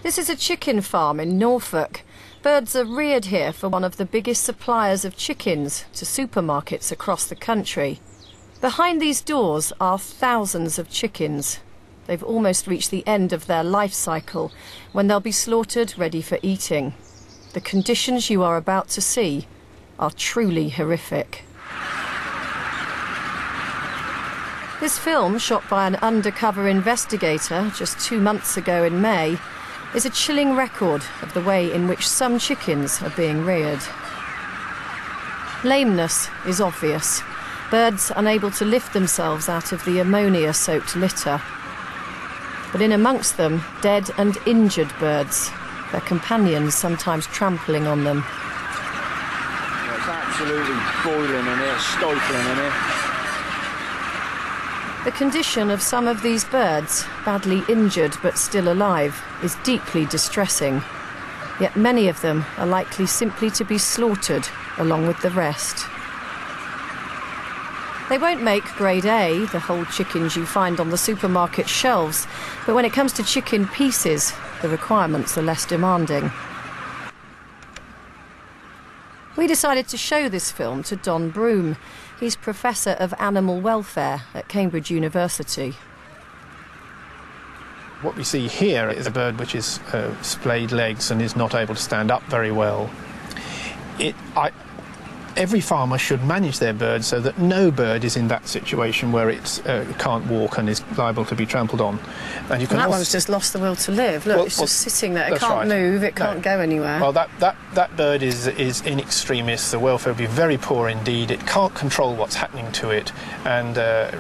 This is a chicken farm in Norfolk. Birds are reared here for one of the biggest suppliers of chickens to supermarkets across the country. Behind these doors are thousands of chickens. They've almost reached the end of their life cycle when they'll be slaughtered ready for eating. The conditions you are about to see are truly horrific. This film, shot by an undercover investigator just 2 months ago in May, is a chilling record of the way in which some chickens are being reared. Lameness is obvious. Birds unable to lift themselves out of the ammonia-soaked litter. But in amongst them, dead and injured birds, their companions sometimes trampling on them. It's absolutely boiling in here, stifling in here. The condition of some of these birds, badly injured but still alive, is deeply distressing. Yet many of them are likely simply to be slaughtered along with the rest. They won't make grade A, the whole chickens you find on the supermarket shelves, but when it comes to chicken pieces, the requirements are less demanding. We decided to show this film to Don Broom. He's Professor of Animal Welfare at Cambridge University. What we see here is a bird which is splayed legs and is not able to stand up very well. Every farmer should manage their birds so that no bird is in that situation where it can't walk and is liable to be trampled on. And that one's just lost the will to live. Look, it's just sitting there. It can't move, it can't go anywhere. Well, that bird is in extremis. The welfare would be very poor indeed. It can't control what's happening to it, and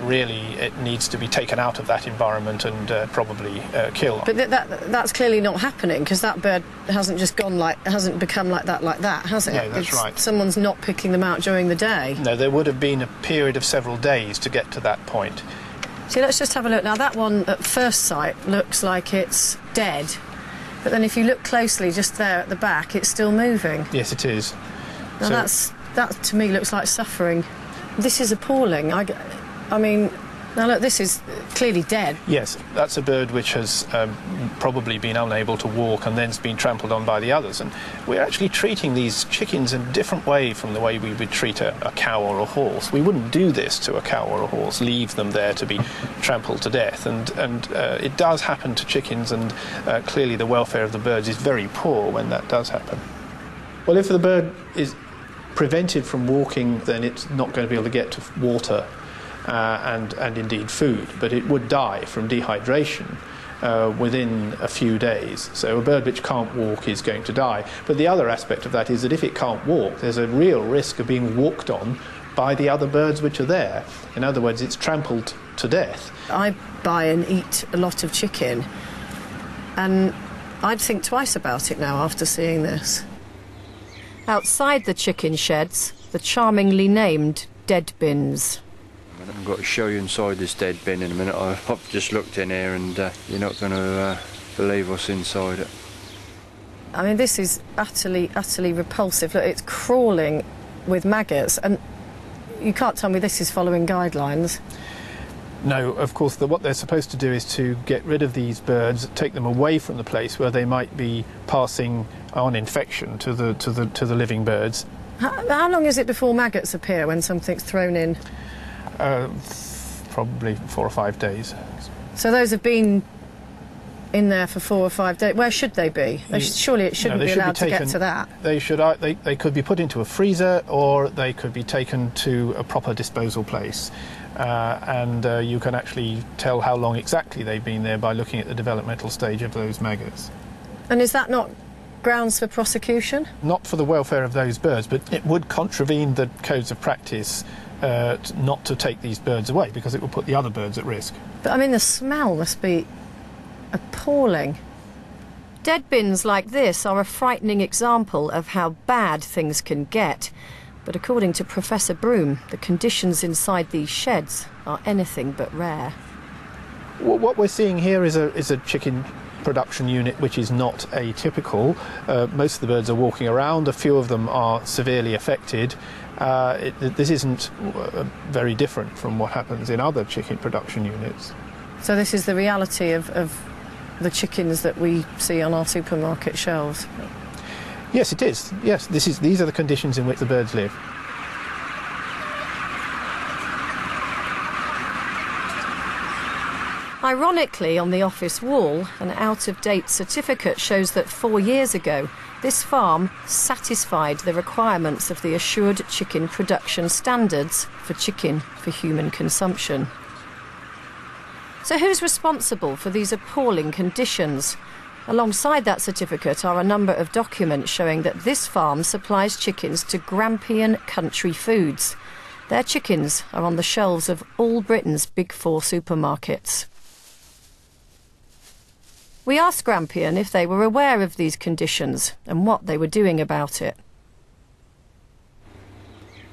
really it needs to be taken out of that environment and probably killed. But that's clearly not happening, because that bird hasn't just hasn't become like that, has it? No, that's right. Someone's not picking them out during the day. No, there would have been a period of several days to get to that point. So let's just have a look. Now that one at first sight looks like it's dead, but then if you look closely just there at the back, it's still moving. Yes, it is. Now that to me looks like suffering. This is appalling. I mean, now look, this is clearly dead. Yes, that's a bird which has probably been unable to walk and then's been trampled on by the others. And we're actually treating these chickens in a different way from the way we would treat a cow or a horse. We wouldn't do this to a cow or a horse, leave them there to be trampled to death. And it does happen to chickens, and clearly the welfare of the birds is very poor when that does happen. Well, if the bird is prevented from walking, then it's not going to be able to get to water and indeed food, but it would die from dehydration within a few days. So a bird which can't walk is going to die. But the other aspect of that is that if it can't walk, there's a real risk of being walked on by the other birds which are there. In other words, it's trampled to death. I buy and eat a lot of chicken, and I'd think twice about it now after seeing this. Outside the chicken sheds, the charmingly named dead bins. I've got to show you inside this dead bin in a minute. I've just looked in here and you're not going to believe what's inside it. I mean, this is utterly repulsive. Look, it's crawling with maggots, and you can't tell me this is following guidelines. No, of course, what they're supposed to do is to get rid of these birds, take them away from the place where they might be passing on infection to the living birds. How long is it before maggots appear when something's thrown in? Probably 4 or 5 days. So those have been in there for 4 or 5 days. Where should they be? Surely it shouldn't be allowed to get to that. They could be put into a freezer, or they could be taken to a proper disposal place. And you can actually tell how long exactly they've been there by looking at the developmental stage of those maggots. And is that not grounds for prosecution? Not for the welfare of those birds, but it would contravene the codes of practice not to take these birds away, because it will put the other birds at risk. But I mean, the smell must be appalling. Dead bins like this are a frightening example of how bad things can get. But according to Professor Broom, the conditions inside these sheds are anything but rare. What we're seeing here is a chicken production unit which is not atypical. Most of the birds are walking around. A few of them are severely affected. This isn't very different from what happens in other chicken production units. So this is the reality of the chickens that we see on our supermarket shelves? Yes, it is. Yes, these are the conditions in which the birds live. Ironically, on the office wall, an out-of-date certificate shows that 4 years ago, this farm satisfied the requirements of the Assured Chicken Production Standards for chicken for human consumption. So who's responsible for these appalling conditions? Alongside that certificate are a number of documents showing that this farm supplies chickens to Grampian Country Foods. Their chickens are on the shelves of all Britain's Big Four supermarkets. We asked Grampian if they were aware of these conditions and what they were doing about it.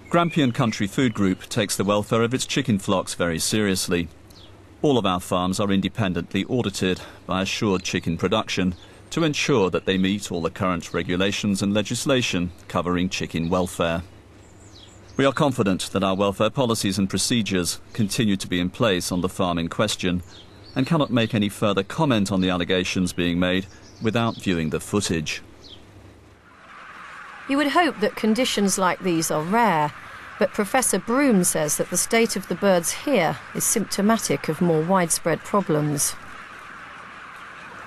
Grampian Country Food Group takes the welfare of its chicken flocks very seriously. All of our farms are independently audited by Assured Chicken Production to ensure that they meet all the current regulations and legislation covering chicken welfare. We are confident that our welfare policies and procedures continue to be in place on the farm in question, and cannot make any further comment on the allegations being made without viewing the footage. You would hope that conditions like these are rare, but Professor Broom says that the state of the birds here is symptomatic of more widespread problems.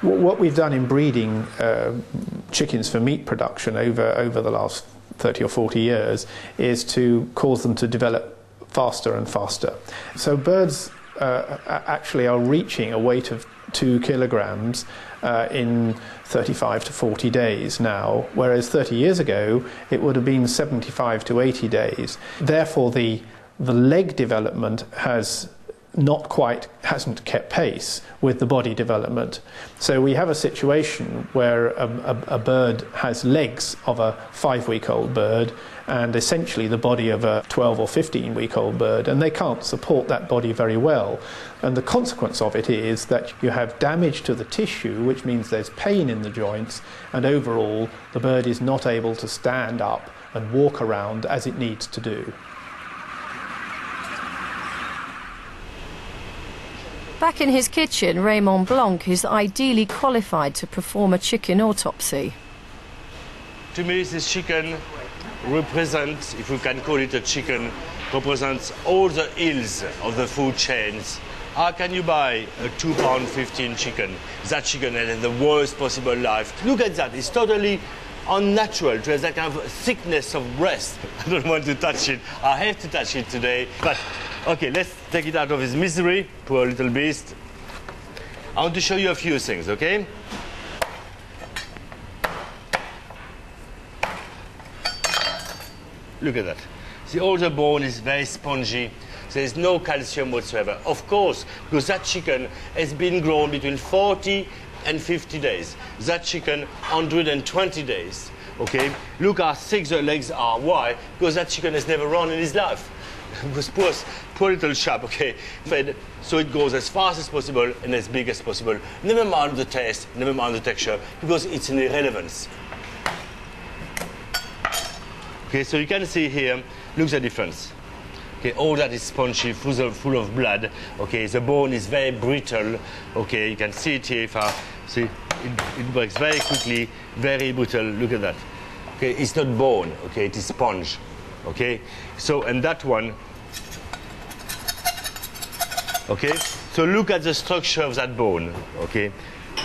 What we've done in breeding chickens for meat production over the last 30 or 40 years is to cause them to develop faster and faster. So birds actually are reaching a weight of 2 kilograms in 35 to 40 days now, whereas 30 years ago it would have been 75 to 80 days. Therefore the leg development hasn't kept pace with the body development. So we have a situation where a bird has legs of a 5-week-old bird and essentially the body of a 12 or 15-week-old bird, and they can't support that body very well. And the consequence of it is that you have damage to the tissue, which means there's pain in the joints, and overall the bird is not able to stand up and walk around as it needs to do. Back in his kitchen, Raymond Blanc is ideally qualified to perform a chicken autopsy. To me, this chicken represents, if we can call it a chicken, represents all the ills of the food chains. How can you buy a £2.15 chicken? That chicken has the worst possible life. Look at that, it's totally unnatural to have that kind of thickness of breast. I don't want to touch it. I have to touch it today. But okay, let's take it out of his misery. Poor little beast. I want to show you a few things, okay? Look at that. The older bone is very spongy. There is no calcium whatsoever. Of course, because that chicken has been grown between 40 and 50 days. That chicken, 120 days. Okay? Look how thick the legs are. Why? Because that chicken has never run in his life. Because poor little chap, okay, fed so it goes as fast as possible and as big as possible. Never mind the taste, never mind the texture, because it's an irrelevance. Okay, so you can see here, look at the difference. Okay, all that is spongy, full of blood. Okay, the bone is very brittle. Okay, you can see it here. If I see, it breaks very quickly, very brittle. Look at that. Okay, it's not bone. Okay, it is sponge. Okay, so and that one. Okay, so look at the structure of that bone. Okay,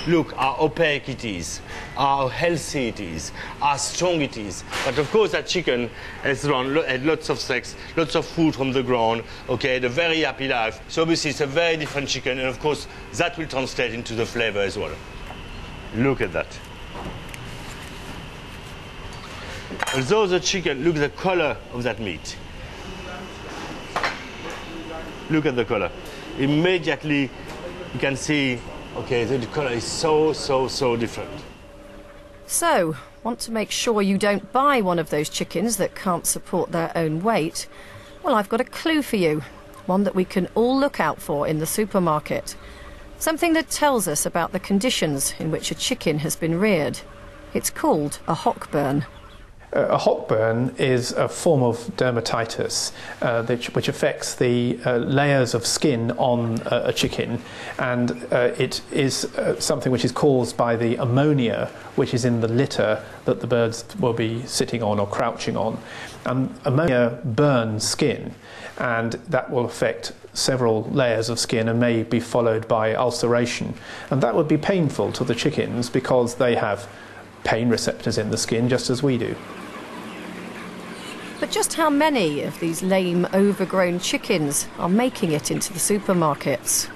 look how opaque it is, how healthy it is, how strong it is. But of course that chicken has had lots of sex, lots of food from the ground, okay, had a very happy life. So obviously it's a very different chicken, and of course that will translate into the flavor as well. Look at that. Although the chicken, look at the color of that meat. Look at the color. Immediately you can see, okay, the color is so different. So, want to make sure you don't buy one of those chickens that can't support their own weight? Well, I've got a clue for you. One that we can all look out for in the supermarket. Something that tells us about the conditions in which a chicken has been reared. It's called a hockburn. A hockburn is a form of dermatitis which affects the layers of skin on a chicken, and it is something which is caused by the ammonia which is in the litter that the birds will be sitting on or crouching on. And ammonia burns skin, and that will affect several layers of skin and may be followed by ulceration. And that would be painful to the chickens because they have pain receptors in the skin just as we do. But just how many of these lame, overgrown chickens are making it into the supermarkets?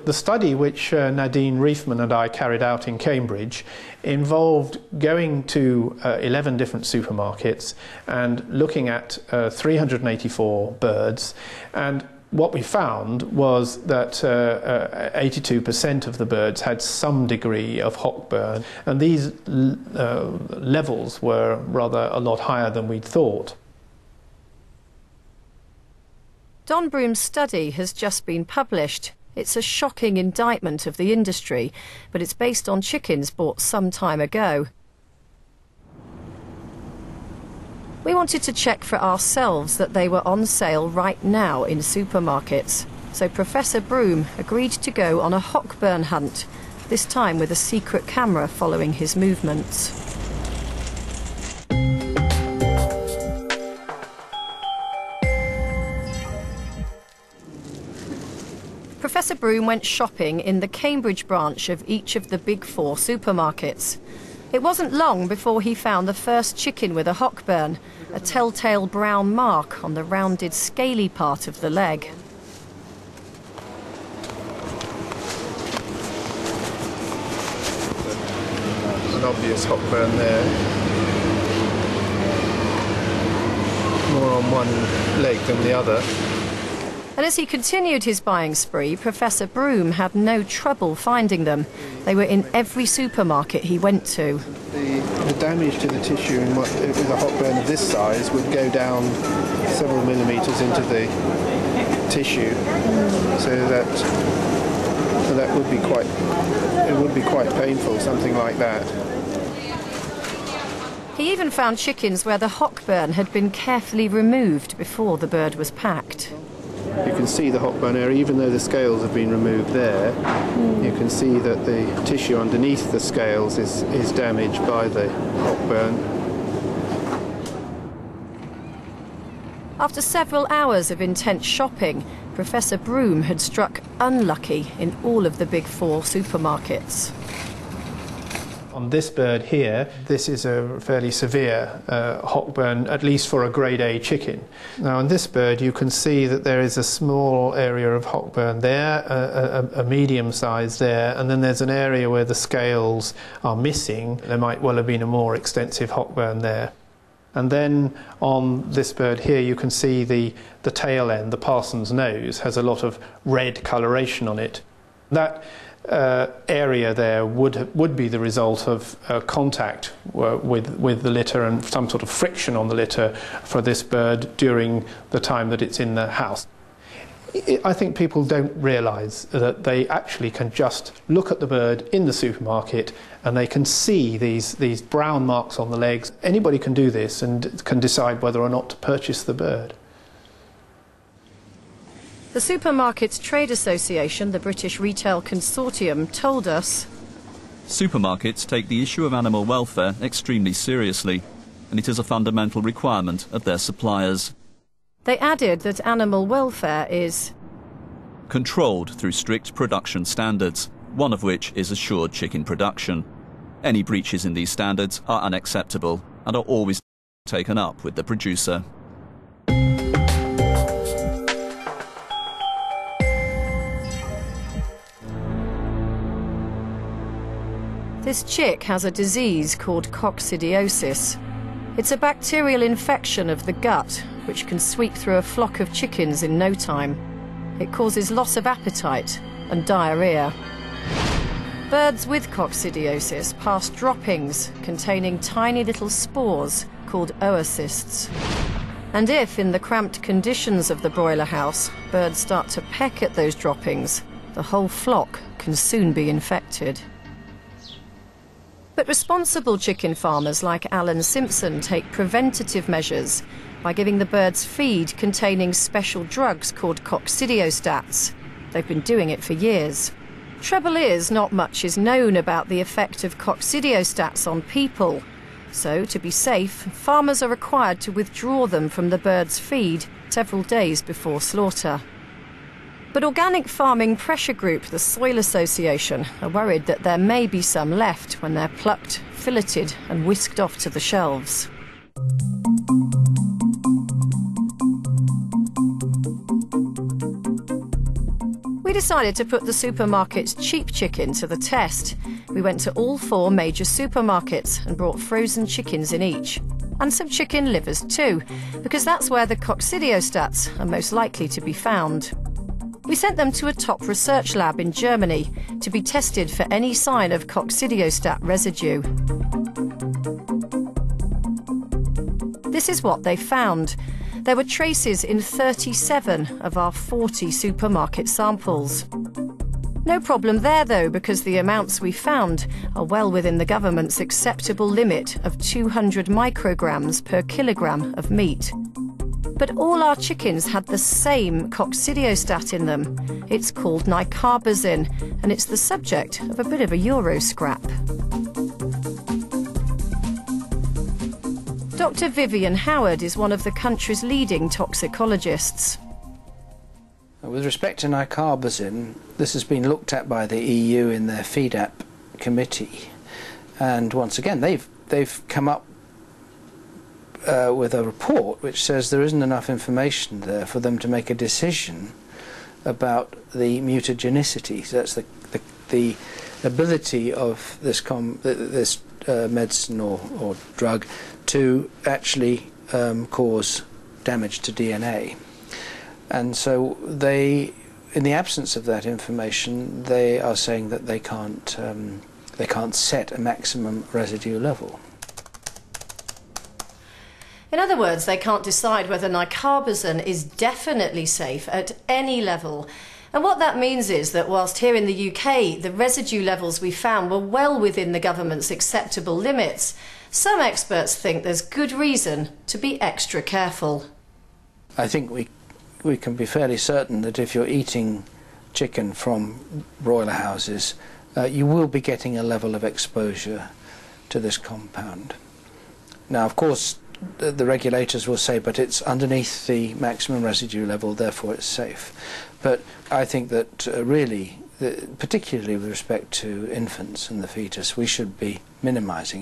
The study which Nadine Reifman and I carried out in Cambridge involved going to 11 different supermarkets and looking at 384 birds, and what we found was that 82% of the birds had some degree of hockburn, and these levels were rather a lot higher than we'd thought. Don Broom's study has just been published. It's a shocking indictment of the industry, but it's based on chickens bought some time ago. We wanted to check for ourselves that they were on sale right now in supermarkets. So Professor Broom agreed to go on a hockburn hunt, this time with a secret camera following his movements. Professor Broom went shopping in the Cambridge branch of each of the big 4 supermarkets. It wasn't long before he found the first chicken with a hockburn, a telltale brown mark on the rounded, scaly part of the leg. An obvious hockburn there. More on one leg than the other. And as he continued his buying spree, Professor Broom had no trouble finding them. They were in every supermarket he went to. The damage to the tissue with a hockburn of this size would go down several millimetres into the tissue, so that would be quite painful, something like that. He even found chickens where the hockburn had been carefully removed before the bird was packed. You can see the hockburn area, even though the scales have been removed there. You can see that the tissue underneath the scales is damaged by the hockburn. After several hours of intense shopping, Professor Broom had struck unlucky in all of the big 4 supermarkets. On this bird here, this is a fairly severe hockburn, at least for a grade A chicken. Now on this bird you can see that there is a small area of hockburn there, a medium size there, and then there's an area where the scales are missing. There might well have been a more extensive hockburn there. And then on this bird here you can see the tail end, the parson's nose, has a lot of red coloration on it. That area there would be the result of contact with the litter and some sort of friction on the litter for this bird during the time that it's in the house. I think people don't realise that they actually can just look at the bird in the supermarket and they can see these brown marks on the legs. Anybody can do this and can decide whether or not to purchase the bird. The Supermarkets Trade Association, the British Retail Consortium, told us supermarkets take the issue of animal welfare extremely seriously, and it is a fundamental requirement of their suppliers. They added that animal welfare is controlled through strict production standards, one of which is assured chicken production. Any breaches in these standards are unacceptable and are always taken up with the producer. This chick has a disease called coccidiosis. It's a bacterial infection of the gut, which can sweep through a flock of chickens in no time. It causes loss of appetite and diarrhea. Birds with coccidiosis pass droppings containing tiny little spores called oocysts. And if, in the cramped conditions of the broiler house, birds start to peck at those droppings, the whole flock can soon be infected. But responsible chicken farmers like Alan Simpson take preventative measures by giving the birds feed containing special drugs called coccidiostats. They've been doing it for years. Trouble is, not much is known about the effect of coccidiostats on people. So, to be safe, farmers are required to withdraw them from the birds' feed several days before slaughter. But organic farming pressure group, the Soil Association, are worried that there may be some left when they're plucked, filleted and whisked off to the shelves. We decided to put the supermarket's cheap chicken to the test. We went to all 4 major supermarkets and brought frozen chickens in each. And some chicken livers too, because that's where the coccidiostats are most likely to be found. We sent them to a top research lab in Germany to be tested for any sign of coccidiostat residue. This is what they found. There were traces in 37 of our 40 supermarket samples. No problem there though, because the amounts we found are well within the government's acceptable limit of 200 micrograms per kilogram of meat. But all our chickens had the same coccidiostat in them. It's called nicarbazine, and it's the subject of a bit of a Euro scrap. Dr. Vivian Howard is one of the country's leading toxicologists. With respect to nicarbazine, this has been looked at by the EU in their FEDAP committee, and once again they've come up with a report which says there isn't enough information there for them to make a decision about the mutagenicity. So that's the ability of this medicine or drug to actually cause damage to DNA. And so they, in the absence of that information, they are saying that they can't set a maximum residue level. In other words, they can't decide whether nicarbazine is definitely safe at any level. And what that means is that whilst here in the UK the residue levels we found were well within the government's acceptable limits, some experts think there's good reason to be extra careful. I think we can be fairly certain that if you're eating chicken from broiler houses, you will be getting a level of exposure to this compound. Now, of course, the regulators will say, but it's underneath the maximum residue level, therefore it's safe. But I think that really, particularly with respect to infants and the fetus, we should be minimising